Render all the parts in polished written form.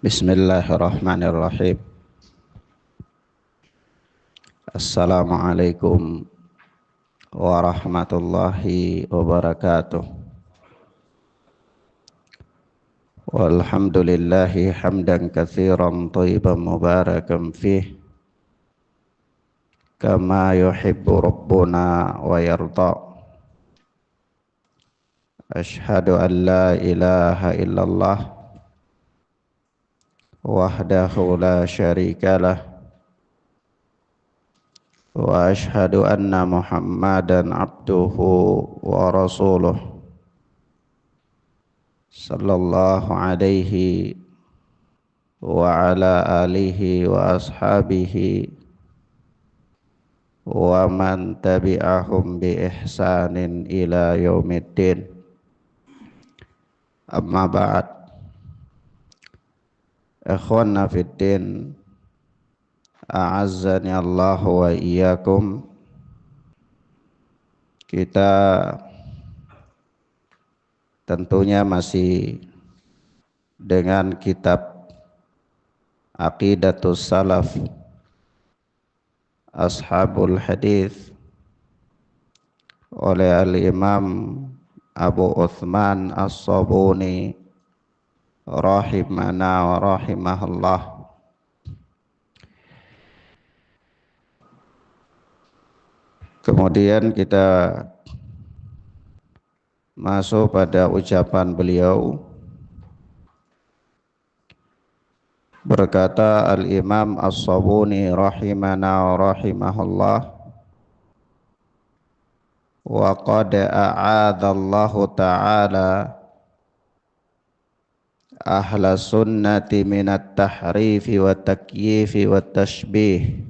Bismillahirrahmanirrahim. Assalamualaikum warahmatullahi wabarakatuh. Walhamdulillahi hamdan katsiran thayyiban mubarakan fih kama yuhibbu rabbuna wa yarda. Ashhadu an la ilaha illallah wahdahu la syarikalah wa ashhadu anna Muhammadan abduhu wa rasuluh sallallahu alaihi wa ala alihi wa ashabihi wa man tabi'ahum bi ihsanin ila yaumiddin. Amma ba'd. Ikhwanna fiddin, a'azzani Allah wa iyyakum. Kita tentunya masih dengan kitab Aqidatus Salaf Ashabul Hadis oleh Al-Imam Abu Uthman As-Sabuni rahimana wa rahimahullah. Kemudian kita masuk pada ucapan beliau. Berkata Al-Imam As-Sabuni rahimana wa rahimahullah, wa qad a'adallahu ta'ala ahla sunnati minat tahrifi wa takyifi wa tashbih.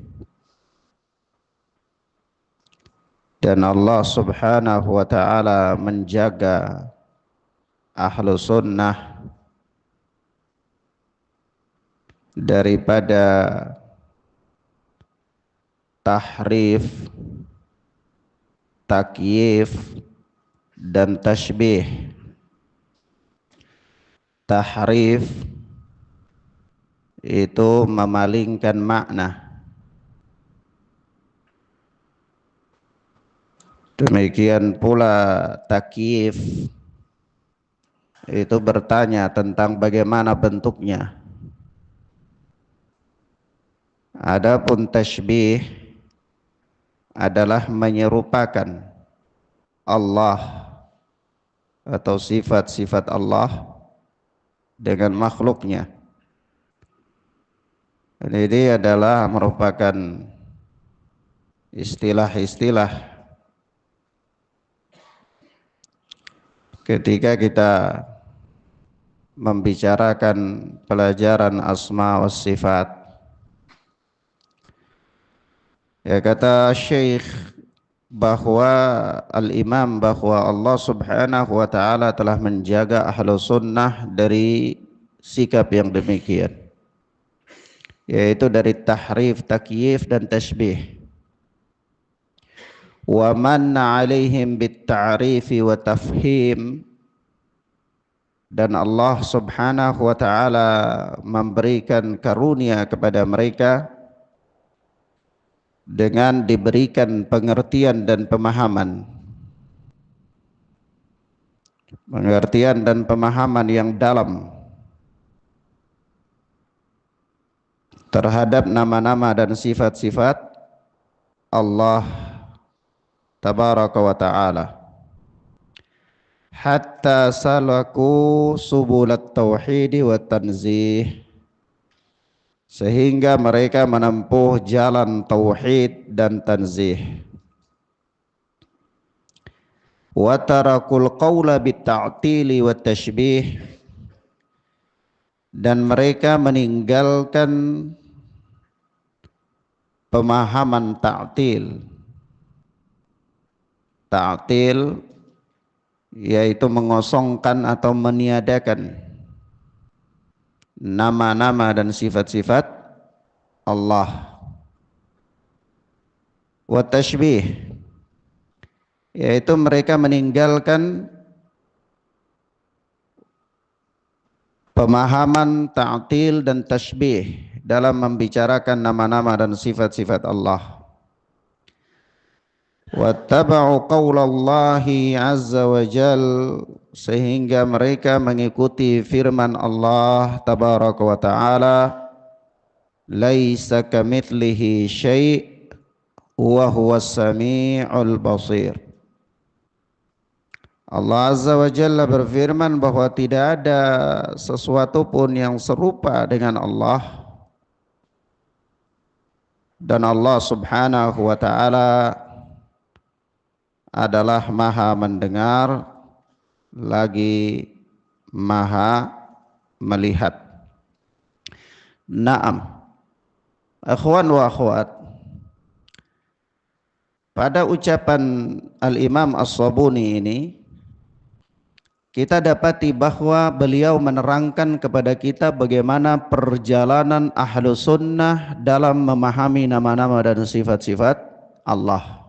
Dan Allah subhanahu wa ta'ala menjaga ahlu sunnah daripada tahrif, takyif dan tashbih. Tahrif itu memalingkan makna. Demikian pula takyif itu bertanya tentang bagaimana bentuknya. Adapun tashbih adalah menyerupakan Allah atau sifat-sifat Allah dengan makhluknya. Dan ini adalah merupakan istilah-istilah ketika kita membicarakan pelajaran asma wa sifat. Ya, kata Syekh bahwa Al-Imam bahwa Allah subhanahu wa ta'ala telah menjaga ahlu sunnah dari sikap yang demikian, yaitu dari tahrif, takyif dan tashbih. Wa manna alaihim bit-ta'rifi wa tafhim, dan Allah subhanahu wa ta'ala memberikan karunia kepada mereka dengan diberikan pengertian dan pemahaman. Pengertian dan pemahaman yang dalam terhadap nama-nama dan sifat-sifat Allah tabaraka wa ta'ala. Hatta salaku subulat tauhidi wa tanzih, sehingga mereka menempuh jalan tauhid dan tanzih. Wa tarakul qawla bit-ta'tili wa tashbih, dan mereka meninggalkan pemahaman ta'til. Ta'til yaitu mengosongkan atau meniadakan nama-nama dan sifat-sifat Allah. Wa tashbih, yaitu mereka meninggalkan pemahaman ta'til dan tashbih dalam membicarakan nama-nama dan sifat-sifat Allah. Wattaba'u qaulallahi azza wa jal, sehingga mereka mengikuti firman Allah tabaraka wa ta'ala, laisa kamitslihi syai' wa huwas sami'ul basir. Allah azza wa jalla berfirman bahwa tidak ada sesuatu pun yang serupa dengan Allah, dan Allah subhanahu wa ta'ala adalah maha mendengar lagi maha melihat. Naam, akhwan wa akhwat, pada ucapan Al-Imam As-Sabuni ini kita dapati bahwa beliau menerangkan kepada kita bagaimana perjalanan ahlu sunnah dalam memahami nama-nama dan sifat-sifat Allah,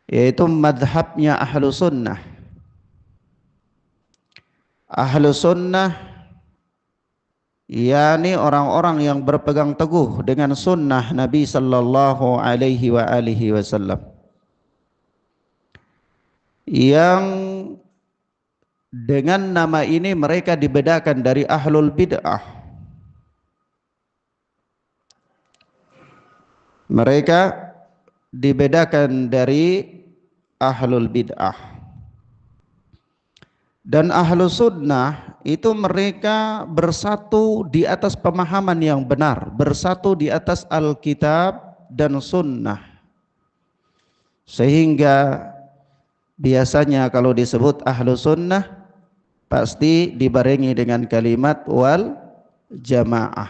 yaitu madhabnya ahlu sunnah. Ahlu sunnah yakni orang-orang yang berpegang teguh dengan sunnah Nabi sallallahu alaihi wasallam, yang dengan nama ini mereka dibedakan dari ahlul bid'ah. Mereka dibedakan dari ahlul bid'ah. Dan ahlu sunnah itu mereka bersatu di atas pemahaman yang benar, bersatu di atas Alkitab dan sunnah. Sehingga biasanya kalau disebut ahlu sunnah pasti dibarengi dengan kalimat wal jamaah.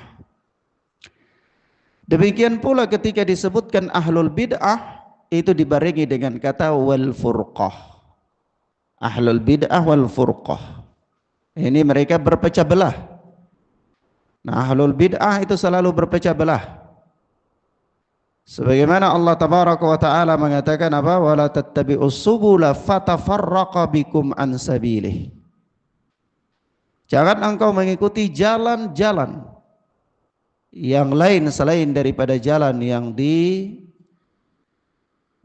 Demikian pula ketika disebutkan ahlul bid'ah itu dibarengi dengan kata wal furqah. Ahlul bid'ah wal furqah, ini mereka berpecah belah. Nah, ahlul bid'ah itu selalu berpecah belah. Sebagaimana Allah tabaraka wa ta'ala mengatakan apa? Wala tattabi'us subula fatafarraqa bikum an sabilih. Jangan engkau mengikuti jalan-jalan yang lain selain daripada jalan yang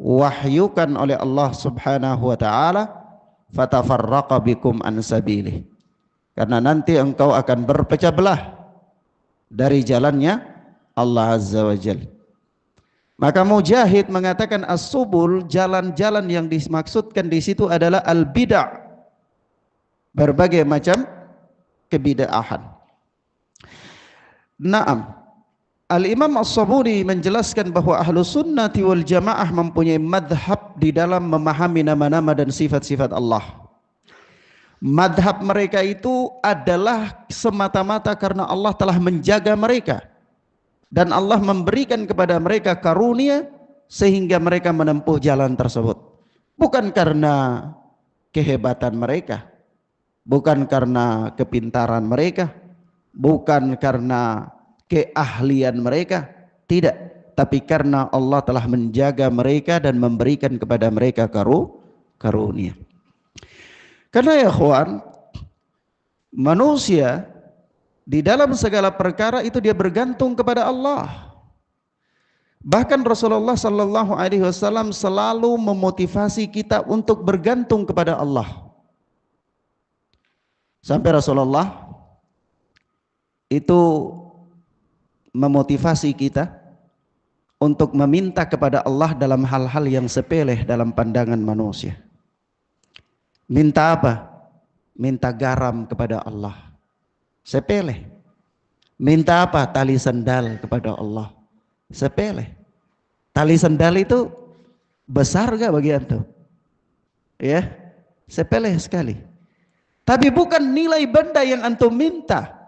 diwahyukan oleh Allah subhanahu wa ta'ala, fatafarraqa bikum an sabilih, karena nanti engkau akan berpecah belah dari jalannya Allah azza wa jalla. Maka Mujahid mengatakan as-subul, jalan-jalan yang dimaksudkan di situ adalah al-bid'ah, berbagai macam kebid'ahan. Naam, Al-Imam As-Sabuni menjelaskan bahwa ahlu sunnati wal jamaah mempunyai madhab di dalam memahami nama-nama dan sifat-sifat Allah. Madhab mereka itu adalah semata-mata karena Allah telah menjaga mereka, dan Allah memberikan kepada mereka karunia sehingga mereka menempuh jalan tersebut. Bukan karena kehebatan mereka, bukan karena kepintaran mereka, bukan karena keahlian mereka, tidak, tapi karena Allah telah menjaga mereka dan memberikan kepada mereka karunia. Karena ya ikhwan, manusia di dalam segala perkara itu dia bergantung kepada Allah. Bahkan Rasulullah sallallahu alaihi wasallam selalu memotivasi kita untuk bergantung kepada Allah. Sampai Rasulullah itu memotivasi kita untuk meminta kepada Allah dalam hal-hal yang sepele dalam pandangan manusia. Minta apa? Minta garam kepada Allah, sepele. Minta apa? Tali sandal kepada Allah, sepele. Tali sandal itu besar gak bagi antum? Ya, sepele sekali. Tapi bukan nilai benda yang antum minta.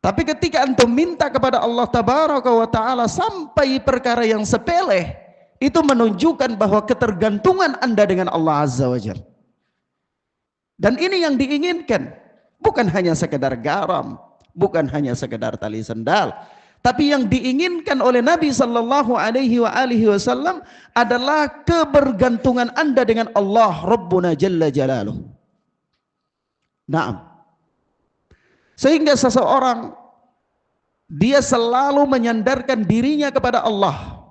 Tapi ketika antum minta kepada Allah tabaraka wa ta'ala sampai perkara yang sepele, itu menunjukkan bahwa ketergantungan anda dengan Allah azza wa jalla. Dan ini yang diinginkan, bukan hanya sekedar garam, bukan hanya sekedar tali sandal, tapi yang diinginkan oleh Nabi sallallahu alaihi wasallam adalah kebergantungan anda dengan Allah Rabbuna jalla jalaluh. Naam. Sehingga seseorang dia selalu menyandarkan dirinya kepada Allah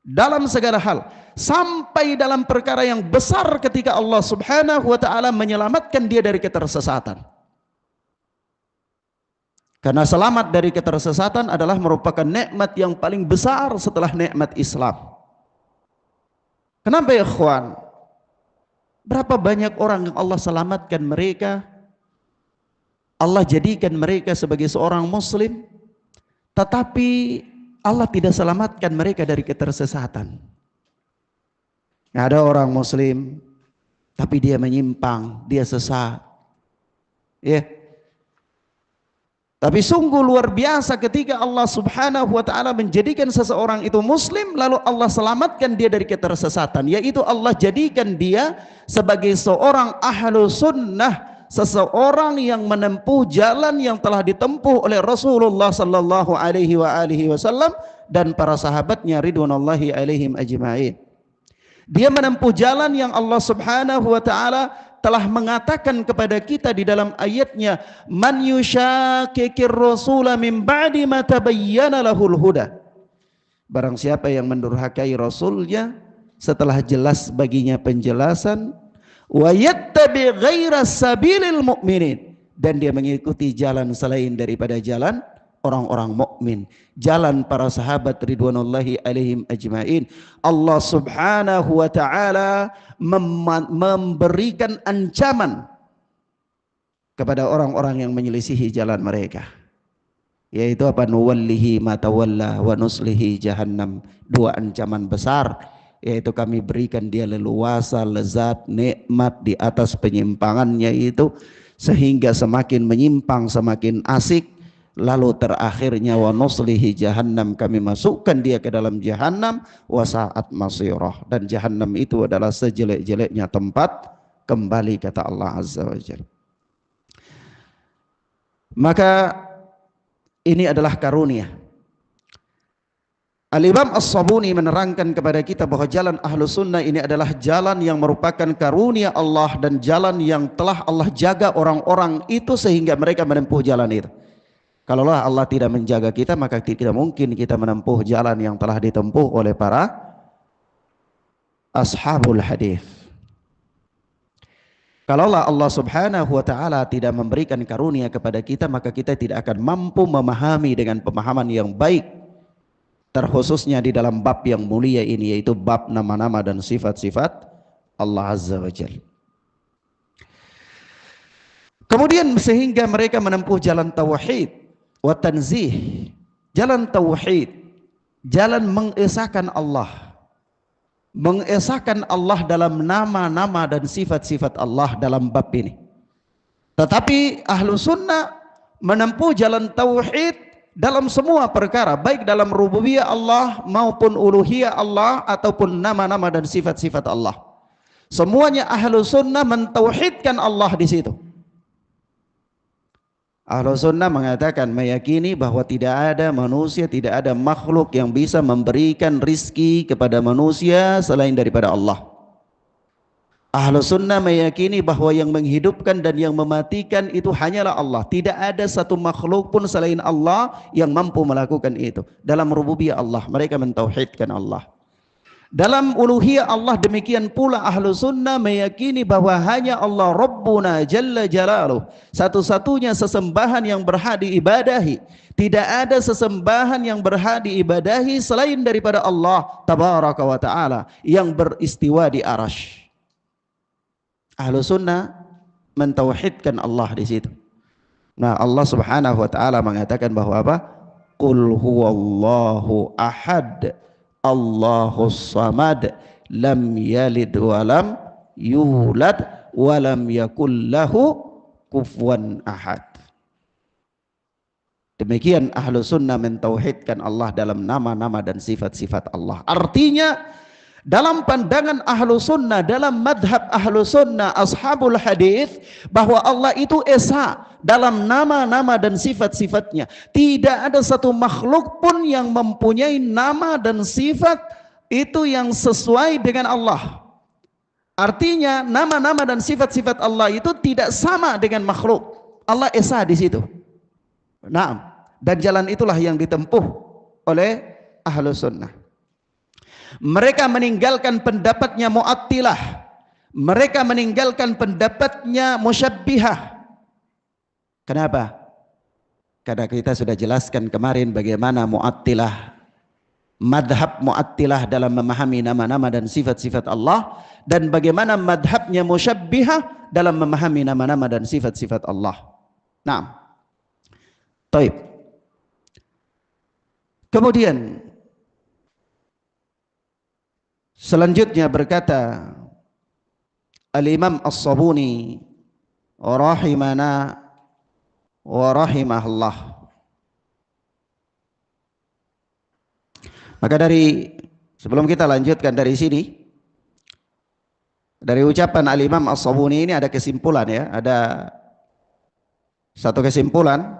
dalam segala hal, sampai dalam perkara yang besar ketika Allah Subhanahu wa taala menyelamatkan dia dari ketersesatan. Karena selamat dari ketersesatan adalah merupakan nikmat yang paling besar setelah nikmat Islam. Kenapa ya ikhwan? Berapa banyak orang yang Allah selamatkan mereka, Allah jadikan mereka sebagai seorang muslim, tetapi Allah tidak selamatkan mereka dari ketersesatan. Ada orang muslim tapi dia menyimpang, dia sesat. Ya. Tapi sungguh luar biasa ketika Allah Subhanahu wa taala menjadikan seseorang itu muslim, lalu Allah selamatkan dia dari ketersesatan, yaitu Allah jadikan dia sebagai seorang ahlu sunnah, seseorang yang menempuh jalan yang telah ditempuh oleh Rasulullah sallallahu alaihi wasallam dan para sahabatnya ridwanullahi alaihim ajma'in. Dia menempuh jalan yang Allah Subhanahu wa taala telah mengatakan kepada kita di dalam ayatnya, man yushakikir rasula min ba'di ma tabayyana lahul huda. Barang siapa yang mendurhakai rasulnya setelah jelas baginya penjelasan, wa yattabi ghaira sabilil mu'minin, dan dia mengikuti jalan selain daripada jalan orang-orang mukmin, jalan para sahabat ridwanullahi alaihim ajmain. Allah Subhanahu wa taala memberikan ancaman kepada orang-orang yang menyelisihi jalan mereka, yaitu apa? Nuwallihi ma tawalla wa nuslihi jahannam. Dua ancaman besar, yaitu kami berikan dia leluasa, lezat, nikmat di atas penyimpangannya itu, sehingga semakin menyimpang semakin asik, lalu terakhirnya wa nuslihi jahannam, kami masukkan dia ke dalam jahannam, wa sa'at masirah, dan jahannam itu adalah sejelek-jeleknya tempat kembali, kata Allah Azza wa Jalla. Maka ini adalah karunia. Al-Imam As-Sabuni menerangkan kepada kita bahwa jalan ahlu sunnah ini adalah jalan yang merupakan karunia Allah, dan jalan yang telah Allah jaga orang-orang itu sehingga mereka menempuh jalan itu. Kalaulah Allah tidak menjaga kita, maka tidak mungkin kita menempuh jalan yang telah ditempuh oleh para ashabul hadis. Kalaulah Allah Subhanahu wa taala tidak memberikan karunia kepada kita, maka kita tidak akan mampu memahami dengan pemahaman yang baik, terkhususnya di dalam bab yang mulia ini, yaitu bab nama-nama dan sifat-sifat Allah Azza wa Jalla. Kemudian sehingga mereka menempuh jalan tauhid wa tanzih, jalan tauhid, jalan mengesahkan Allah, mengesahkan Allah dalam nama-nama dan sifat-sifat Allah dalam bab ini. Tetapi ahlu sunnah menempuh jalan tauhid dalam semua perkara, baik dalam rububiyah Allah maupun uluhiyah Allah ataupun nama-nama dan sifat-sifat Allah. Semuanya ahlu sunnah mentauhidkan Allah di situ. Ahlu sunnah mengatakan, meyakini bahwa tidak ada manusia, tidak ada makhluk yang bisa memberikan rizki kepada manusia selain daripada Allah. Ahlu sunnah meyakini bahwa yang menghidupkan dan yang mematikan itu hanyalah Allah. Tidak ada satu makhluk pun selain Allah yang mampu melakukan itu. Dalam rububiyah Allah, mereka mentauhidkan Allah. Dalam uluhiyah Allah demikian pula ahlu sunnah meyakini bahwa hanya Allah Rabbuna Jalla Jalaluh, satu-satunya sesembahan yang berhak diibadahi. Tidak ada sesembahan yang berhak diibadahi selain daripada Allah Tabaraka wa Ta'ala yang beristiwa di arasy. Ahlu sunnah mentauhidkan Allah di situ. Nah, Allah Subhanahu wa Ta'ala mengatakan bahwa apa? Qul huwallahu ahad, Allahus samad, lam yalid walam yulad walam yakul lahu kufuwan ahad. Demikian ahlu sunnah mentauhidkan Allah dalam nama-nama dan sifat-sifat Allah. Artinya dalam pandangan ahlu sunnah, dalam madhab ahlu sunnah ashabul hadis, bahwa Allah itu esa dalam nama-nama dan sifat-sifatnya. Tidak ada satu makhluk pun yang mempunyai nama dan sifat itu yang sesuai dengan Allah. Artinya nama-nama dan sifat-sifat Allah itu tidak sama dengan makhluk. Allah esa di situ. Nah, dan jalan itulah yang ditempuh oleh Ahlus Sunnah. Mereka meninggalkan pendapatnya Mu'attilah, mereka meninggalkan pendapatnya Musyabbihah. Kenapa? Karena kita sudah jelaskan kemarin bagaimana Mu'attilah, madhab Mu'attilah dalam memahami nama-nama dan sifat-sifat Allah, dan bagaimana madhabnya Musyabbihah dalam memahami nama-nama dan sifat-sifat Allah. Nah, taib. Kemudian selanjutnya berkata Al-Imam As-Sabuni rahimana wa rahimahullah. Maka sebelum kita lanjutkan dari sini, dari ucapan Al-Imam As-Sabuni ini ada kesimpulan ya, ada satu kesimpulan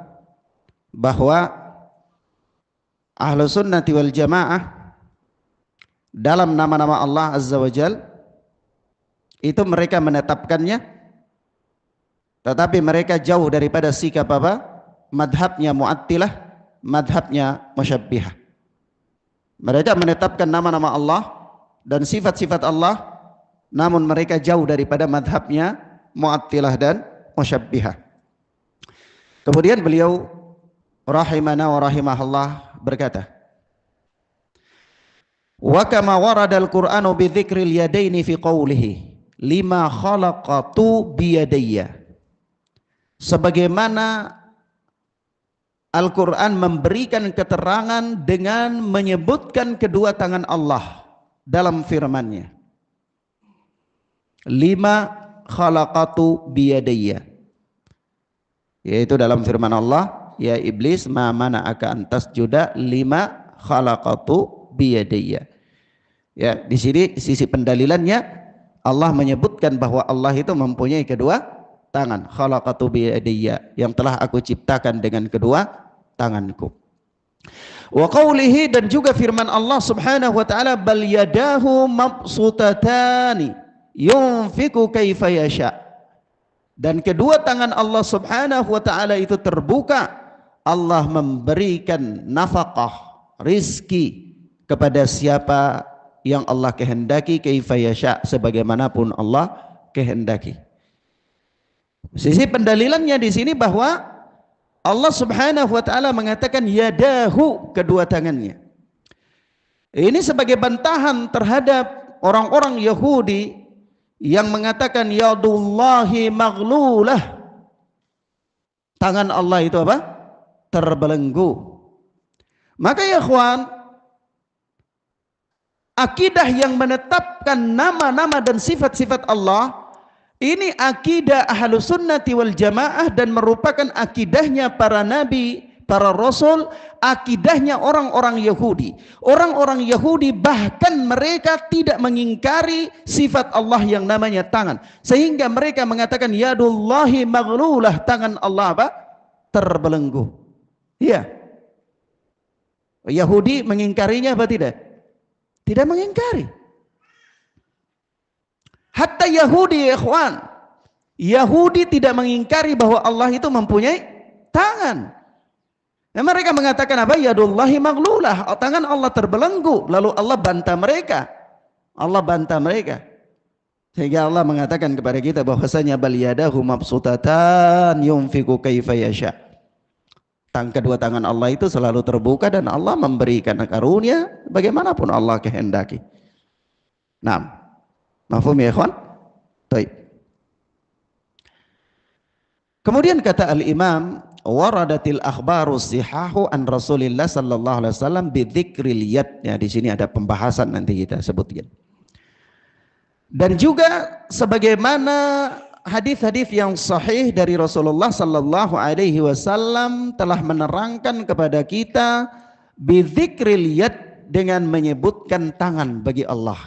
bahwa Ahlus Sunnati wal Jamaah dalam nama-nama Allah Azza wa Jal itu mereka menetapkannya, tetapi mereka jauh daripada sikap apa? Madhabnya Mu'attilah, madhabnya Musyabbihah. Mereka menetapkan nama-nama Allah dan sifat-sifat Allah, namun mereka jauh daripada madhabnya Mu'attilah dan Musyabbihah. Kemudian beliau rahimana wa rahimahullah berkata, wa kama warada al-Qur'anu bi dzikril yadaini fi qawlihi lima khalaqatu biyadayya. Sebagaimana Al-Quran memberikan keterangan dengan menyebutkan kedua tangan Allah dalam firman-Nya. Lima khalaqatu biyadayya, yaitu dalam firman Allah, ya iblis ma mana'aka an tasjuda lima khalaqatu biyadayya. Ya, di sini sisi pendalilannya Allah menyebutkan bahwa Allah itu mempunyai kedua tangan, khalaqatu biyadayya, yang telah aku ciptakan dengan kedua tanganku. Wa qawlihi, dan juga firman Allah Subhanahu wa taala, bal yadahu mabsutatani yunfiku kaifa yasha. Dan kedua tangan Allah Subhanahu wa taala itu terbuka, Allah memberikan nafkah, rizki kepada siapa yang Allah kehendaki, kaifa yasha, sebagaimanapun Allah kehendaki. Sisi pendalilannya di sini bahwa Allah Subhanahu wa taala mengatakan yadahu, kedua tangannya. Ini sebagai bantahan terhadap orang-orang Yahudi yang mengatakan yadullahi maghlulah, tangan Allah itu apa? Terbelenggu. Maka ya ikhwan, akidah yang menetapkan nama-nama dan sifat-sifat Allah ini akidah Ahlus Sunnati wal Jamaah, dan merupakan akidahnya para nabi, para rasul, akidahnya orang-orang Yahudi. Orang-orang Yahudi bahkan mereka tidak mengingkari sifat Allah yang namanya tangan, sehingga mereka mengatakan yadullahi maghlulah, tangan Allah apa? Terbelenggu. Iya. Yahudi mengingkarinya apa tidak? Tidak mengingkari. Hatta Yahudi ya ikhwan, Yahudi tidak mengingkari bahwa Allah itu mempunyai tangan. Dan mereka mengatakan apa? Yadullahi maghlulah, tangan Allah terbelenggu. Lalu Allah bantah mereka. Allah bantah mereka. Sehingga Allah mengatakan kepada kita bahwasanya bal yadahu mabsutatan yunfiku kaifa yasha. Kedua tangan Allah itu selalu terbuka, dan Allah memberikan karunia bagaimanapun Allah kehendaki. Nah, mafhum ya ikhwan? Baik. Kemudian kata al-Imam, waradatil akhbaru sihahu an Rasulillah sallallahu alaihi wasallam bi dzikril yad. Ya, di sini ada pembahasan, nanti kita sebutkan. Dan juga sebagaimana hadis-hadis yang sahih dari Rasulullah sallallahu alaihi wasallam telah menerangkan kepada kita bi dzikril yad, dengan menyebutkan tangan bagi Allah.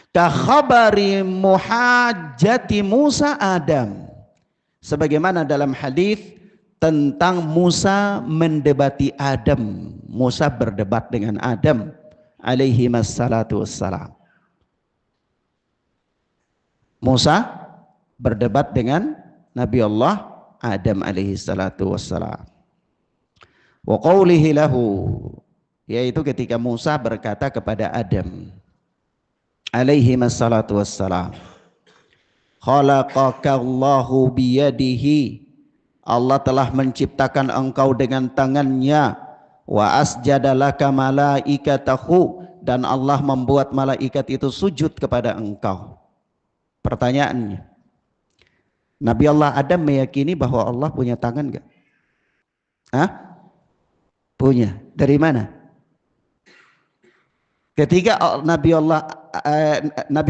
Ka khabari muhajjati Musa Adam, sebagaimana dalam hadis tentang Musa mendebati Adam. Musa berdebat dengan Adam alaihi wassalatu wassalam. Musa berdebat dengan Nabi Allah Adam alaihi salatu wassalam. Wa qawlihi lahu, yaitu ketika Musa berkata kepada Adam alaihi salatu wassalam, khalaqakallahu biyadihi, Allah telah menciptakan engkau dengan tangannya, wa asjadalaka malaikatahu, dan Allah membuat malaikat itu sujud kepada engkau. Pertanyaannya, Nabi Allah Adam meyakini bahwa Allah punya tangan enggak? Hah? Punya. Dari mana? Ketika Nabi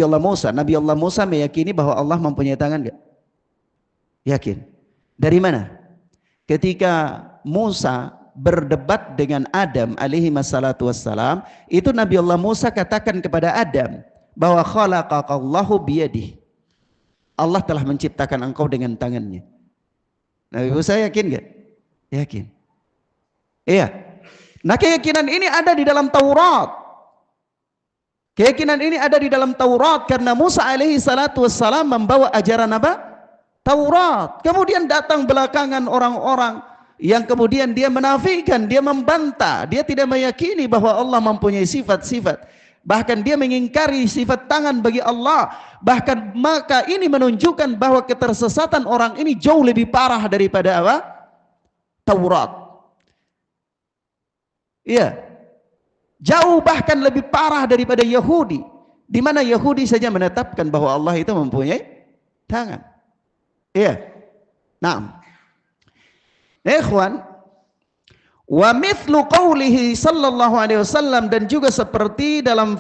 Allah Musa meyakini bahwa Allah mempunyai tangan enggak? Yakin. Dari mana? Ketika Musa berdebat dengan Adam alaihi wassalatu wassalam, itu Nabi Allah Musa katakan kepada Adam bahwa khalaqakallahu biyadihi, Allah telah menciptakan engkau dengan tangannya. Nabi Musa yakin enggak? Yakin. Iya. Nah, keyakinan ini ada di dalam Taurat. Keyakinan ini ada di dalam Taurat karena Musa alaihi salatu wassalam membawa ajaran apa? Taurat. Kemudian datang belakangan orang-orang yang kemudian dia menafikan, dia membantah, dia tidak meyakini bahwa Allah mempunyai sifat-sifat. Bahkan dia mengingkari sifat tangan bagi Allah. Bahkan maka ini menunjukkan bahwa ketersesatan orang ini jauh lebih parah daripada apa? Taurat. Iya. Jauh bahkan lebih parah daripada Yahudi, di mana Yahudi saja menetapkan bahwa Allah itu mempunyai tangan. Iya. Naam. Ikhwan, wa mithlu qawlihi sallallahu alaihi wasallam, dan juga seperti dalam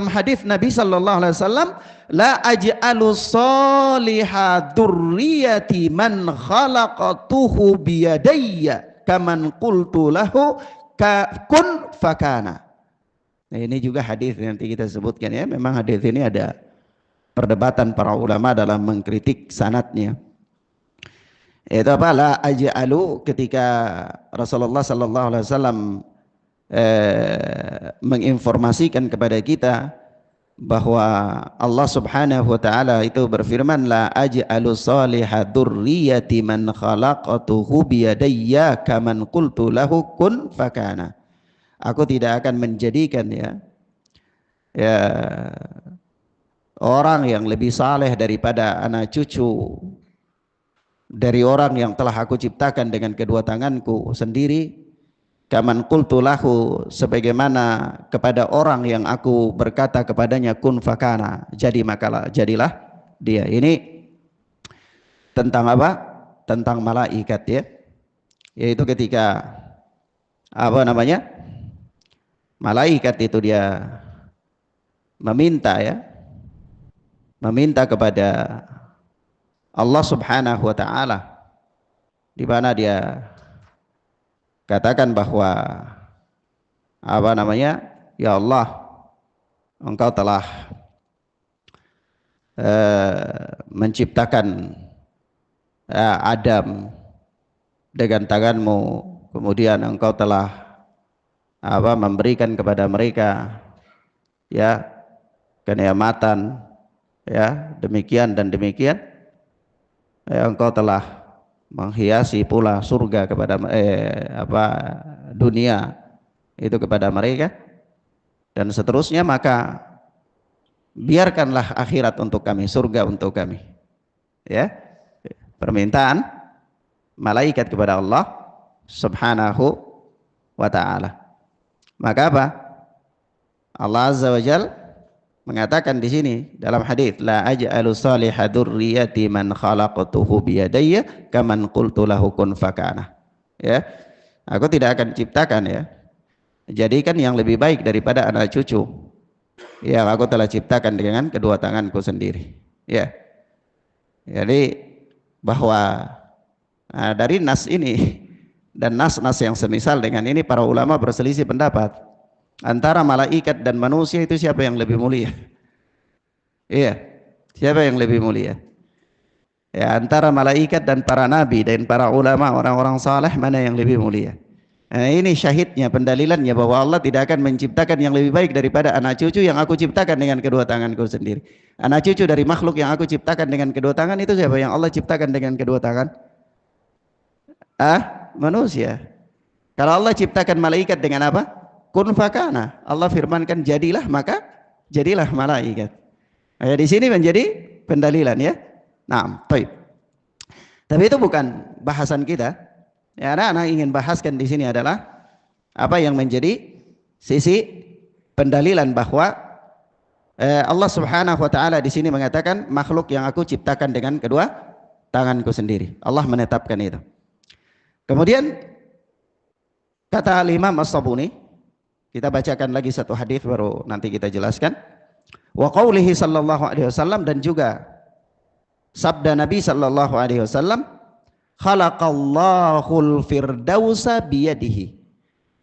hadis Nabi sallallahu alaihi wasallam, la aj'alu salihah dzurriyyati man khalaqatuhu biyadayya kaman qultu lahu kun fakana. Nah, ini juga hadis nanti kita sebutkan ya. Memang hadis ini ada perdebatan para ulama dalam mengkritik sanadnya. Itu apa? La aj'alu, ketika Rasulullah sallallahu alaihi wasallam menginformasikan kepada kita bahwa Allah Subhanahu wa taala itu berfirman, la aj'alu salihah dzurriyyati man khalaqatuhu biyadayya kaman qultu lahu kun fakana. Aku tidak akan menjadikan ya orang yang lebih saleh daripada anak cucu dari orang yang telah aku ciptakan dengan kedua tanganku sendiri, kaman qultu lahu, sebagaimana kepada orang yang aku berkata kepadanya kun fakana, jadi makalah jadilah dia. Ini tentang apa? Tentang malaikat ya. Yaitu ketika apa namanya? Malaikat itu dia meminta kepada Allah Subhanahu wa taala, di mana dia katakan bahwa apa namanya? Ya Allah, Engkau telah menciptakan Adam dengan tanganmu, kemudian Engkau telah memberikan kepada mereka kenikmatan demikian dan demikian. Engkau telah menghiasi pula surga kepada dunia itu kepada mereka dan seterusnya, maka biarkanlah akhirat untuk kami, surga untuk kami. Ya, permintaan malaikat kepada Allah Subhanahu wa ta'ala. Maka apa? Allah Azza wa Jalla mengatakan di sini dalam hadis, la aj'alu salihah dzurriyyati man khalaqtuhu biyadayya kaman qultu lahu kun fakana. Ya, aku tidak akan ciptakan jadikan yang lebih baik daripada anak cucu yang aku telah ciptakan dengan kedua tanganku sendiri. Ya. Jadi bahwa dari nas ini dan nas-nas yang semisal dengan ini, para ulama berselisih pendapat antara malaikat dan manusia itu siapa yang lebih mulia. Iya, siapa yang lebih mulia? Ya, antara malaikat dan para nabi dan para ulama, orang-orang saleh, mana yang lebih mulia? Nah, ini syahidnya, pendalilannya bahwa Allah tidak akan menciptakan yang lebih baik daripada anak cucu yang aku ciptakan dengan kedua tanganku sendiri. Anak cucu dari makhluk yang aku ciptakan dengan kedua tangan itu siapa yang Allah ciptakan dengan kedua tangan? Manusia. Kalau Allah ciptakan malaikat dengan apa? Kun fakana. Allah firmankan jadilah, maka jadilah malaikat. Di sini menjadi pendalilan ya. Nah, baik. Tapi itu bukan bahasan kita. Ya, anak-anak ingin bahaskan di sini adalah apa yang menjadi sisi pendalilan bahwa Allah Subhanahu wa taala di sini mengatakan makhluk yang aku ciptakan dengan kedua tanganku sendiri. Allah menetapkan itu. Kemudian kata Imam As-Sabuni, kita bacakan lagi satu hadis baru nanti kita jelaskan. Wa qaulihi sallallahu alaihi wasallam, dan juga sabda Nabi sallallahu alaihi wasallam, khalaqallahul firdausa biyadihi.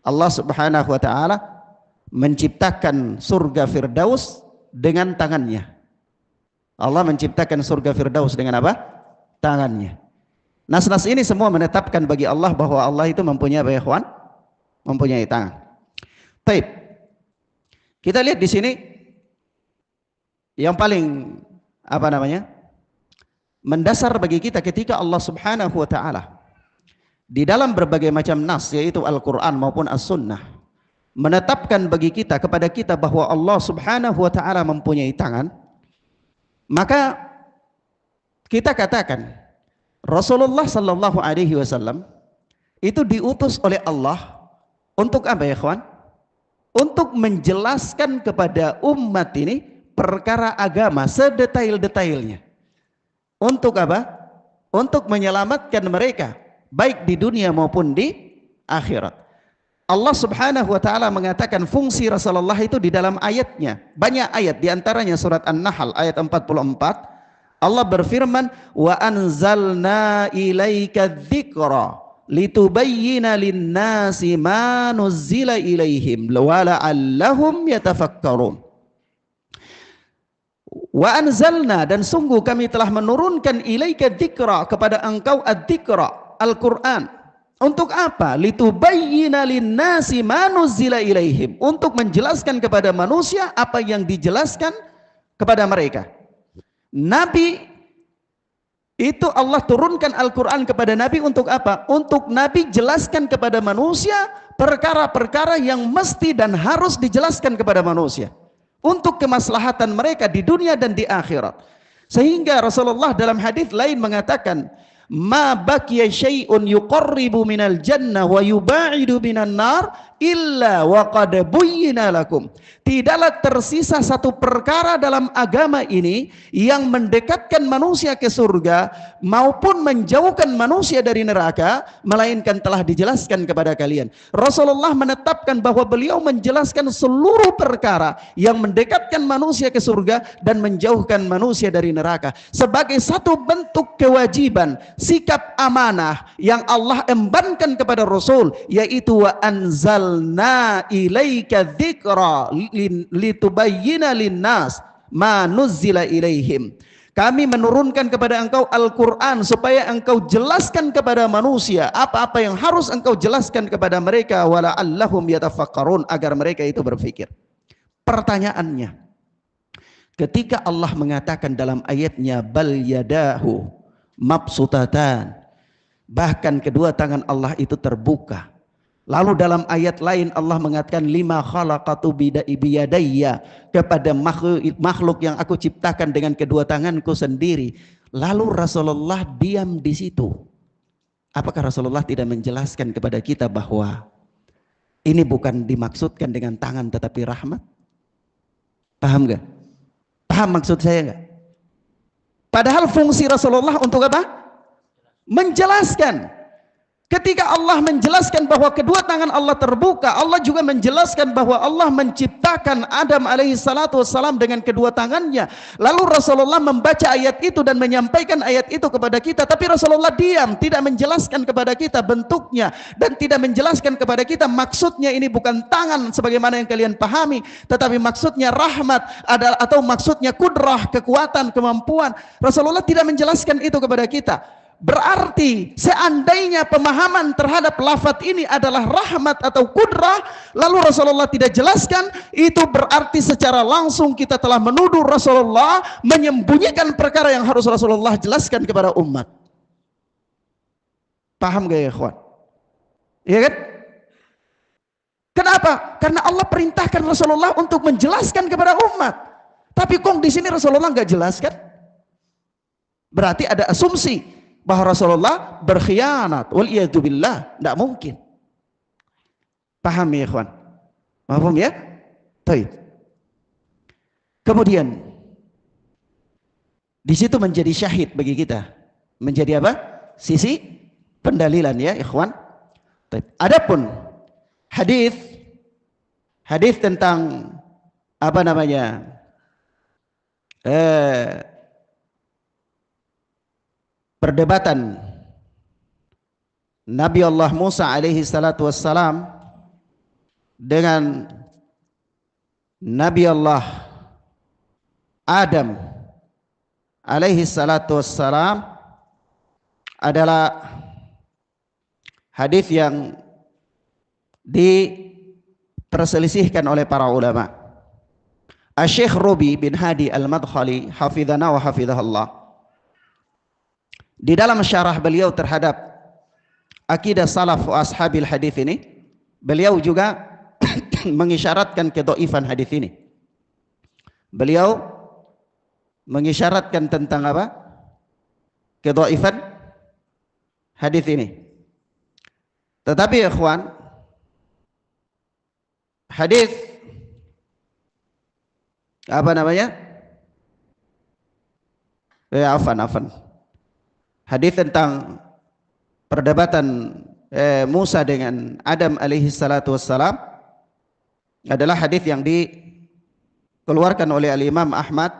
Allah Subhanahu wa taala menciptakan surga Firdaus dengan tangannya. Allah menciptakan surga Firdaus dengan apa? Tangannya. Nas-nas ini semua menetapkan bagi Allah bahwa Allah itu mempunyai apa ya, ikhwan? Mempunyai tangan. Baik. Kita lihat di sini yang paling apa namanya? Mendasar bagi kita ketika Allah Subhanahu wa taala di dalam berbagai macam nas, yaitu Al-Qur'an maupun As-Sunnah, menetapkan bagi kita, kepada kita, bahwa Allah Subhanahu wa taala mempunyai tangan, maka kita katakan Rasulullah sallallahu alaihi wasallam itu diutus oleh Allah untuk apa ya, kawan? Untuk menjelaskan kepada umat ini perkara agama sedetail-detailnya. Untuk apa? Untuk menyelamatkan mereka baik di dunia maupun di akhirat. Allah Subhanahu wa taala mengatakan fungsi Rasulullah itu di dalam ayatnya. Banyak ayat, di antaranya surat An-Nahl ayat 44. Allah berfirman, "Wa anzalna ilaika dzikra litubayyina lin-nasi ma nuzzila ilaihim wa la'allahum yatafakkarun." Wa anzalna, dan sungguh kami telah menurunkan ilaika dzikra, kepada engkau ad-dzikra, Al-Qur'an. Untuk apa? Litubayyina lin-nasi ma nuzzila ilaihim, untuk menjelaskan kepada manusia apa yang dijelaskan kepada mereka. Nabi itu Allah turunkan Al-Qur'an kepada Nabi untuk apa? Untuk Nabi jelaskan kepada manusia perkara-perkara yang mesti dan harus dijelaskan kepada manusia, untuk kemaslahatan mereka di dunia dan di akhirat. Sehingga Rasulullah dalam hadis lain mengatakan, ma baqiya syai'un yuqarribu minal jannah wa yuba'idu minan nar illa wa qad buyyina lakum. Tidaklah tersisa satu perkara dalam agama ini yang mendekatkan manusia ke surga maupun menjauhkan manusia dari neraka, melainkan telah dijelaskan kepada kalian. Rasulullah menetapkan bahwa beliau menjelaskan seluruh perkara yang mendekatkan manusia ke surga dan menjauhkan manusia dari neraka, sebagai satu bentuk kewajiban, sikap amanah yang Allah embankan kepada Rasul, yaitu wa anzalna ilaika dzikra litubayyina linnas ma nuzzila ilaihim. Kami menurunkan kepada engkau Al-Quran supaya engkau jelaskan kepada manusia apa-apa yang harus engkau jelaskan kepada mereka, wala'allahum yatafakkarun, agar mereka itu berpikir. Pertanyaannya, ketika Allah mengatakan dalam ayatnya bal yadahu mabsutatan, bahkan kedua tangan Allah itu terbuka. Lalu dalam ayat lain Allah mengatakan lima khalaqatu biyadayya, kepada makhluk yang aku ciptakan dengan kedua tanganku sendiri. Lalu Rasulullah diam di situ. Apakah Rasulullah tidak menjelaskan kepada kita bahwa ini bukan dimaksudkan dengan tangan tetapi rahmat? Paham gak? Paham maksud saya gak? Padahal fungsi Rasulullah untuk apa? Menjelaskan. Ketika Allah menjelaskan bahwa kedua tangan Allah terbuka, Allah juga menjelaskan bahwa Allah menciptakan Adam alaihi salatu wassalam dengan kedua tangannya. Lalu Rasulullah membaca ayat itu dan menyampaikan ayat itu kepada kita, tapi Rasulullah diam, tidak menjelaskan kepada kita bentuknya, dan tidak menjelaskan kepada kita maksudnya ini bukan tangan sebagaimana yang kalian pahami, tetapi maksudnya rahmat adalah, atau maksudnya kudrah, kekuatan, kemampuan. Rasulullah tidak menjelaskan itu kepada kita. Berarti seandainya pemahaman terhadap lafaz ini adalah rahmat atau kudrah, lalu Rasulullah tidak jelaskan, itu berarti secara langsung kita telah menuduh Rasulullah menyembunyikan perkara yang harus Rasulullah jelaskan kepada umat. Paham gak ya ikhwan? Iya kan? Kenapa? Karena Allah perintahkan Rasulullah untuk menjelaskan kepada umat. Tapi kok di sini Rasulullah nggak jelaskan? Berarti ada asumsi bahwa Rasulullah berkhianat. Waliyadzubillah, tidak mungkin. Paham ya ikhwan? Paham ya? Baik. Kemudian di situ menjadi syahid bagi kita. Menjadi apa? Sisi pendalilan ya ikhwan. Adapun hadis tentang apa namanya? Perdebatan Nabi Allah Musa alaihi salatu wassalam dengan Nabi Allah Adam alaihi salatu wassalam adalah hadis yang diperselisihkan oleh para ulama. Asy-Syaikh Rabi bin Hadi Al-Madkhali hafizana wa hafizahullah, di dalam syarah beliau terhadap akidah salaf wa ashabil hadis ini, beliau juga mengisyaratkan kedhaifan hadis ini. Beliau mengisyaratkan tentang apa? Kedhaifan hadis ini. Tetapi ikhwan, hadis apa namanya? Afan. Hadis tentang perdebatan Musa dengan Adam alaihi salatu wassalam adalah hadis yang dikeluarkan oleh Al-Imam Ahmad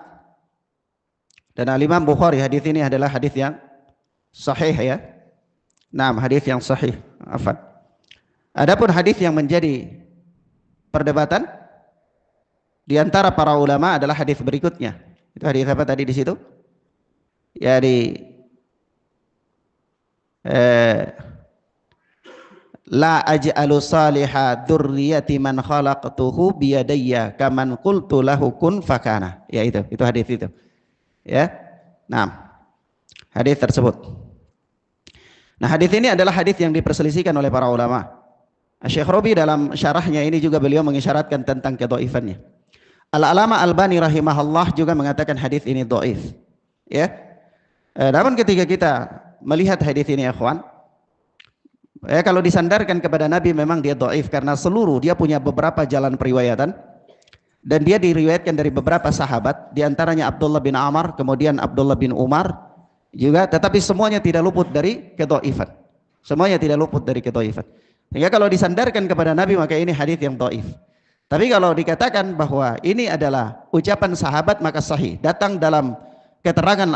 dan Al-Imam Bukhari. Hadis ini adalah hadis yang sahih ya. Naam, hadis yang sahih. Afan. Adapun hadis yang menjadi perdebatan di antara para ulama adalah hadis berikutnya. Itu hadis apa tadi di situ? Ya, la aj'alu salihah dzurriyyati man khalaqtuhu biyadayya kaman qultu lahu kun fakana. Ya itu hadis itu. Ya. Nah, hadis tersebut. Nah, hadis ini adalah hadis yang diperselisihkan oleh para ulama. Syekh Rabi dalam syarahnya ini juga beliau mengisyaratkan tentang kedhaifannya. Al-Alama Albani rahimahullah juga mengatakan hadis ini dhaif. Ya. Namun ketika kita melihat hadis ini ikhwan, kalau disandarkan kepada Nabi memang dia dhaif karena dia punya beberapa jalan periwayatan dan dia diriwayatkan dari beberapa sahabat, di antaranya Abdullah bin Amr, kemudian Abdullah bin Umar juga, tetapi semuanya tidak luput dari kedhaifan. Semuanya tidak luput dari kedhaifan. Sehingga kalau disandarkan kepada Nabi maka ini hadis yang dhaif. Tapi kalau dikatakan bahwa ini adalah ucapan sahabat maka sahih. Datang dalam keterangan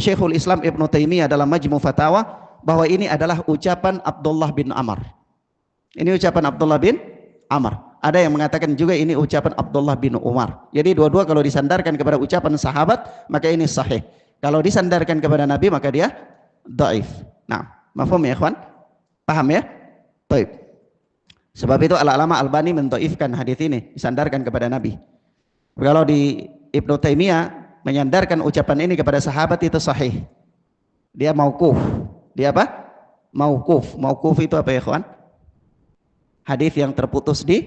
Syekhul Islam Ibnu Taimiyah dalam Majmu' Fatawa bahwa ini adalah ucapan Abdullah bin Amr. Ini ucapan Abdullah bin Amr. Ada yang mengatakan juga ini ucapan Abdullah bin Umar. Jadi dua-dua kalau disandarkan kepada ucapan sahabat maka ini sahih. Kalau disandarkan kepada Nabi maka dia dhaif. Nah, mafhum ya ikhwan? Paham ya? Baik. Sebab itu Al-Alama Albani mendhaifkan hadis ini, disandarkan kepada Nabi. Kalau di Ibnu Taimiyah menyandarkan ucapan ini kepada sahabat itu sahih. Dia mauquf. Dia apa? Mauquf. Mauquf itu apa ya, ikhwan? Hadis yang terputus di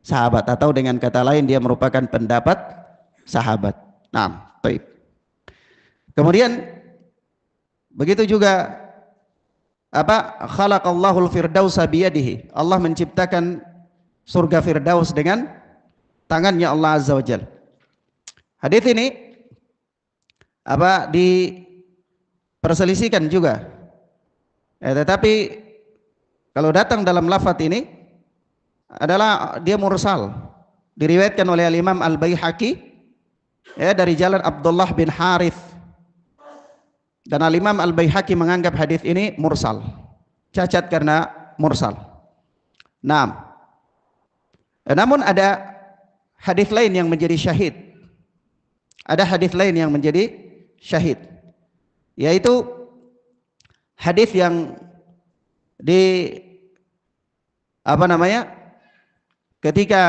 sahabat, atau dengan kata lain dia merupakan pendapat sahabat. Nah, baik. Kemudian begitu juga apa? Khalaqallahul firdausa biyadihi. Allah menciptakan surga Firdaus dengan tangannya Allah Azza wa Jalla. Hadis ini apa diperselisihkan juga. Tetapi kalau datang dalam lafaz ini adalah dia mursal. Diriwayatkan oleh Imam Al-Baihaqi dari jalan Abdullah bin Harith. Dan Al-Imam Al-Baihaqi menganggap hadis ini mursal, cacat karena mursal. Nah, namun ada hadis lain yang menjadi syahid. Ada hadis lain yang menjadi syahid, yaitu hadis yang ketika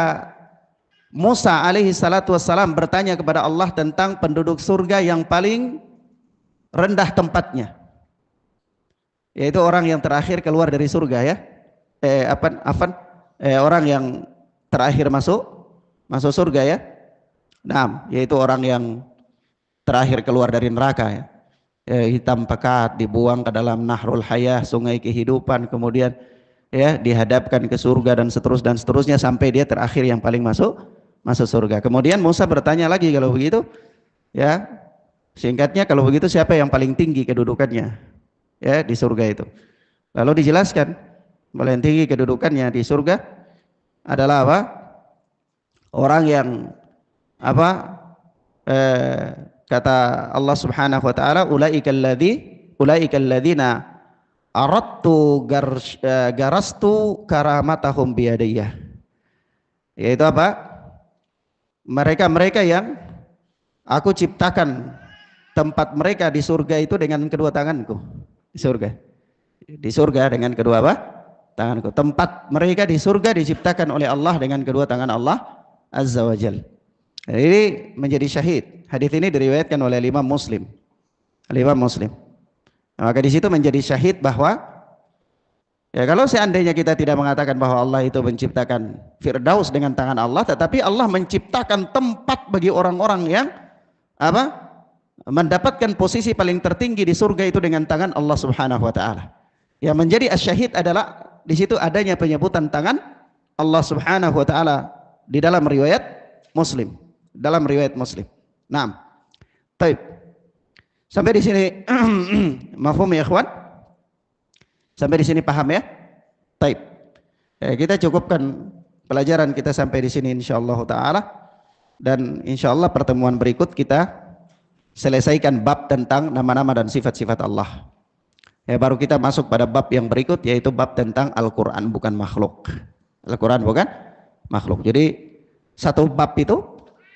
Musa alaihi salatu wassalam bertanya kepada Allah tentang penduduk surga yang paling rendah tempatnya. yaitu orang yang terakhir keluar dari surga ya. Orang yang terakhir masuk surga ya. Nah, yaitu orang yang terakhir keluar dari neraka ya. Hitam pekat, dibuang ke dalam nahrul hayah, sungai kehidupan, kemudian ya dihadapkan ke surga dan seterusnya sampai dia terakhir yang paling masuk surga. Kemudian Musa bertanya lagi, kalau begitu ya, singkatnya kalau begitu siapa yang paling tinggi kedudukannya ya di surga itu? Lalu dijelaskan paling tinggi kedudukannya di surga adalah apa? Orang yang apa? Kata Allah Subhanahu wa taala, ulaikal ladzina aradtu garastu karamatahum biyadiyah. Yaitu apa? Mereka yang aku ciptakan tempat mereka di surga itu dengan kedua tanganku. Di surga dengan kedua apa? Tanganku. Tempat mereka di surga diciptakan oleh Allah dengan kedua tangan Allah Azza wa Jal. Ini menjadi syahid. Hadis ini diriwayatkan oleh Imam Muslim. Maka di situ menjadi syahid bahwa ya, kalau seandainya kita tidak mengatakan bahwa Allah itu menciptakan Firdaus dengan tangan Allah, tetapi Allah menciptakan tempat bagi orang-orang yang apa? Mendapatkan posisi paling tertinggi di surga itu dengan tangan Allah Subhanahu wa taala. Yang menjadi asyahid adalah di situ adanya penyebutan tangan Allah Subhanahu wa taala di dalam riwayat Muslim. Naam. Baik. Sampai di sini mafhum ya ikhwan? Sampai di sini paham ya? Baik. Kita cukupkan pelajaran kita sampai di sini insyaallah taala, dan insyaallah pertemuan berikut kita selesaikan bab tentang nama-nama dan sifat-sifat Allah. Ya, baru kita masuk pada bab yang berikut, yaitu bab tentang Al-Qur'an bukan makhluk. Al-Qur'an bukan makhluk. Jadi satu bab itu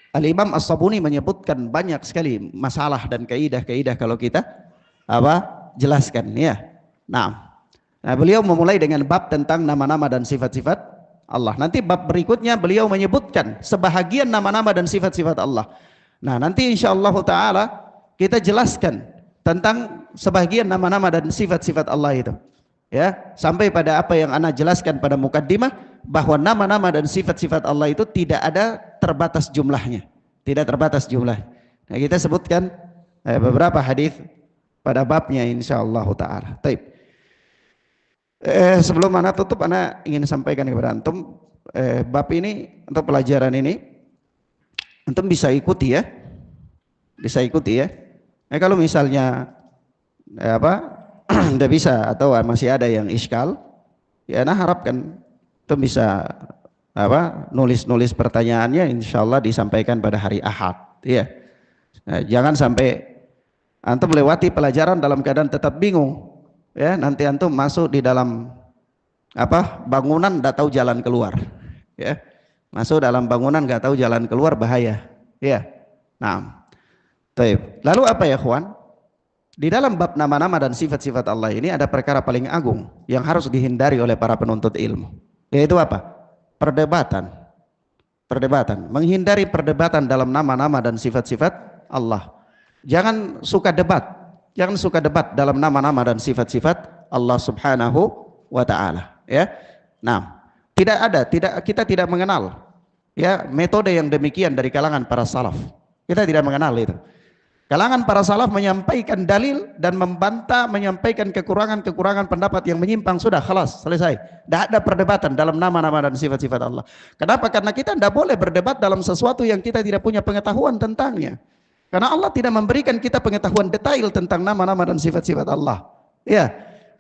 Al-Imam As-Sabuni menyebutkan banyak sekali masalah dan kaidah-kaidah kalau kita jelaskan ya. Nah, beliau memulai dengan bab tentang nama-nama dan sifat-sifat Allah. Nanti bab berikutnya beliau menyebutkan sebahagian nama-nama dan sifat-sifat Allah. Nah, nanti insyaallah taala kita jelaskan tentang sebahagian nama-nama dan sifat-sifat Allah itu. Ya, sampai pada apa yang ana jelaskan pada mukaddimah, bahwa nama-nama dan sifat-sifat Allah itu tidak ada terbatas jumlahnya. Nah, kita sebutkan beberapa hadis pada babnya insyaallah taala. Baik. Sebelum ana tutup, ana ingin sampaikan kepada antum bab ini, untuk pelajaran ini antum bisa ikuti ya. Nah, kalau misalnya tidak bisa atau masih ada yang iskal, ya nah harapkan itu bisa nulis pertanyaannya, insyaallah disampaikan pada hari Ahad ya. Nah, jangan sampai antum melewati pelajaran dalam keadaan tetap bingung ya, nanti antum masuk di dalam bangunan tidak tahu jalan keluar ya. Masuk dalam bangunan nggak tahu jalan keluar, bahaya ya. Nah, lalu apa ya kawan? Di dalam bab nama-nama dan sifat-sifat Allah ini ada perkara paling agung yang harus dihindari oleh para penuntut ilmu, yaitu apa? Perdebatan. Menghindari perdebatan dalam nama-nama dan sifat-sifat Allah. Jangan suka debat dalam nama-nama dan sifat-sifat Allah Subhanahu wa taala ya. Nah, kita tidak mengenal ya metode yang demikian dari kalangan para salaf. Kita tidak mengenal itu. Kalangan para salaf menyampaikan dalil dan membantah, menyampaikan kekurangan pendapat yang menyimpang, sudah khalas, selesai. Tidak ada perdebatan dalam nama-nama dan sifat-sifat Allah. Kenapa? Karena kita tidak boleh berdebat dalam sesuatu yang kita tidak punya pengetahuan tentangnya. Karena Allah tidak memberikan kita pengetahuan detail tentang nama-nama dan sifat-sifat Allah. Ya,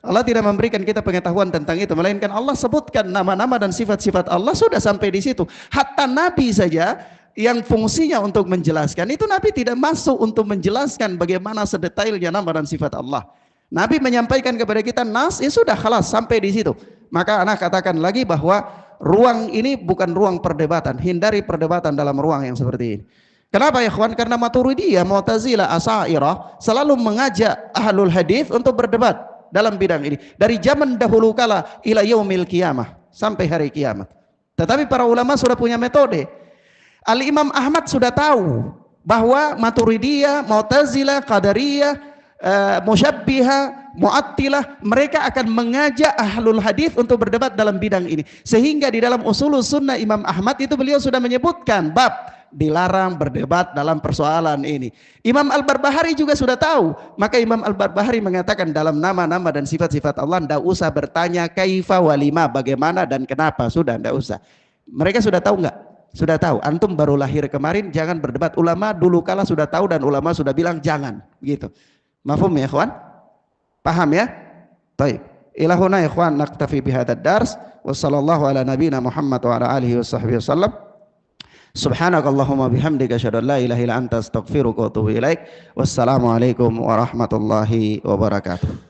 Allah tidak memberikan kita pengetahuan tentang itu, melainkan Allah sebutkan nama-nama dan sifat-sifat Allah, sudah sampai di situ. Hatta Nabi saja yang fungsinya untuk menjelaskan itu, Nabi tidak masuk untuk menjelaskan bagaimana sedetailnya nama dan sifat Allah. Nabi menyampaikan kepada kita nas, ya sudah khalas, sampai di situ. Maka anak katakan lagi bahwa ruang ini bukan ruang perdebatan. Hindari perdebatan dalam ruang yang seperti ini. Kenapa ya kawan? Karena Maturidiyah, Mu'tazilah, Asy'ariyah selalu mengajak ahlul hadis untuk berdebat dalam bidang ini dari zaman dahulu kala ila yaumil qiyamah, sampai hari kiamat. Tetapi para ulama sudah punya metode. Al-Imam Ahmad sudah tahu bahwa Maturidiyah, Mu'tazilah, Qadariyah, Musyabbihah, Mu'attilah, mereka akan mengajak ahlul hadis untuk berdebat dalam bidang ini. Sehingga di dalam Ushulus Sunnah Imam Ahmad itu beliau sudah menyebutkan bab dilarang berdebat dalam persoalan ini. Imam Al-Barbahari juga sudah tahu. Maka Imam Al-Barbahari mengatakan dalam nama-nama dan sifat-sifat Allah tidak usah bertanya kaifa walima, bagaimana dan kenapa, sudah tidak usah. Mereka sudah tahu enggak? Sudah tahu. Antum baru lahir kemarin, jangan berdebat. Ulama dulu kala sudah tahu dan ulama sudah bilang jangan, begitu. Mafhum ya ikhwan? Paham ya? Baik. Ila huna ikhwan naktafi bihadzal dars wa sallallahu ala nabiyyina Muhammad wa ala alihi washabbihi wasallam. Subhanakallahumma bihamdika asyhadu an la ilaha illa anta astaghfiruka wa atubu ilaik. Wassalamu alaikum warahmatullahi wabarakatuh.